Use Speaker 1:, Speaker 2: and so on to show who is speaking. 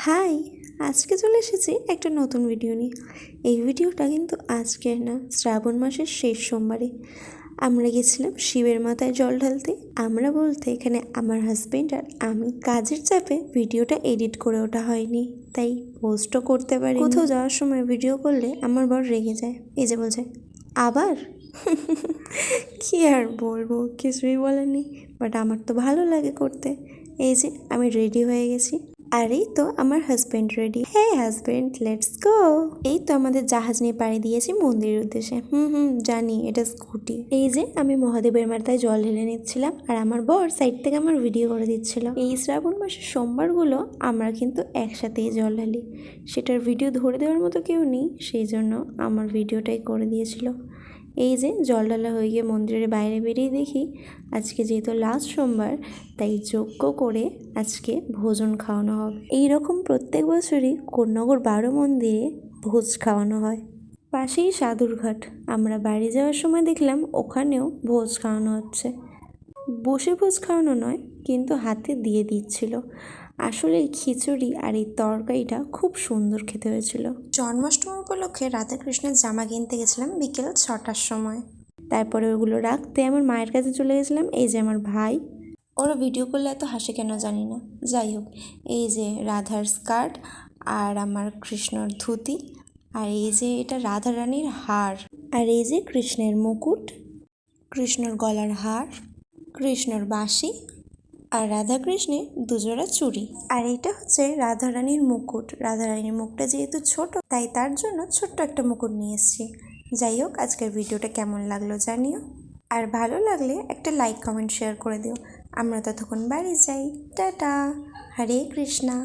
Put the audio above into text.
Speaker 1: High, আজকে চলে এসেছি একটা নতুন ভিডিও নিয়ে। এই ভিডিওটা কিন্তু আজকের না, শ্রাবণ মাসের শেষ সোমবারে আমরা গেছিলাম শিবের মাথায় জল ঢালতে। আমরা বলতে এখানে আমার হাজবেন্ড আর আমি। কাজের চাপে ভিডিওটা এডিট করে ওঠা হয়নি, তাই পোস্টও করতে পারি। কোথাও যাওয়ার সময় ভিডিও করলে আমার বর রেগে যায়, এই যে বলছে আবার কি আর বলবো, কিছুই বলেনি, বাট আমার তো ভালো লাগে করতে। এই যে আমি রেডি হয়ে গেছি, আর এই তো আমার হাজবেন্ড রেডি। হ্যাঁ হাজবেন্ড, লেটস গো। এই তো আমাদের জাহাজ নিয়ে পাড়ি দিয়েছি মন্দিরের উদ্দেশ্যে। জানি এটা স্কুটি। এই যে আমি মহাদেবের মাথায় জল ঢেলে নিচ্ছিলাম, আর আমার বর সাইড থেকে আমার ভিডিও করে দিচ্ছিল। এই শ্রাবণ মাসের সোমবারগুলো আমরা কিন্তু একসাথেই জল ঢালি। সেটার ভিডিও ধরে দেওয়ার মতো কেউ নেই, সেই জন্য আমার ভিডিওটাই করে দিয়েছিল। এই যে জল ঢালা হয়ে গিয়ে মন্দিরের বাইরে বেরিয়ে দেখি আজকে যেহেতু লাস্ট সোমবার, তাই যজ্ঞ করে আজকে ভোজন খাওয়ানো হবে। এইরকম প্রত্যেক বছরই কোন্নগর 12 মন্দিরে ভোজ খাওয়ানো হয়। পাশেই সাধুরঘাট। আমরা বাড়ি যাওয়ার সময় দেখলাম ওখানেও ভোজ খাওয়ানো হচ্ছে। বসে ভোজ খাওয়ানো নয়, কিন্তু হাতে দিয়ে দিচ্ছিল। আসলে এই খিচুড়ি আর এই তরকারিটা খুব সুন্দর খেতে হয়েছিল। জন্মাষ্টমী উপলক্ষে রাধাকৃষ্ণের জামা কিনতে গেছিলাম বিকেল 6টার সময়। তারপরে ওগুলো রাখতে আমার মায়ের কাছে চলে গেছিলাম। এই যে আমার ভাই, ওরা ভিডিও করলে এত হাসে কেন জানি না, যাই হোক। এই যে রাধার স্কার্ট আর আমার কৃষ্ণর ধুতি, আর এই যে এটা রাধা রানীর হার, আর এই যে কৃষ্ণের মুকুট, কৃষ্ণর গলার হার, কৃষ্ণর বাঁশি, আর রাধাকৃষ্ণের দুজোড়া চুড়ি। আর এইটা হচ্ছে রাধারানীর মুকুট। রাধারানীর মুখটা যেহেতু ছোট, তাই তার জন্য ছোট্ট একটা মুকুট নিয়ে এসেছি। যাই হোক, আজকের ভিডিওটা কেমন লাগলো জানিও, আর ভালো লাগলে একটা লাইক কমেন্ট শেয়ার করে দিও। আমরা ততক্ষণ বাড়ি যাই। টাটা, হরে কৃষ্ণা।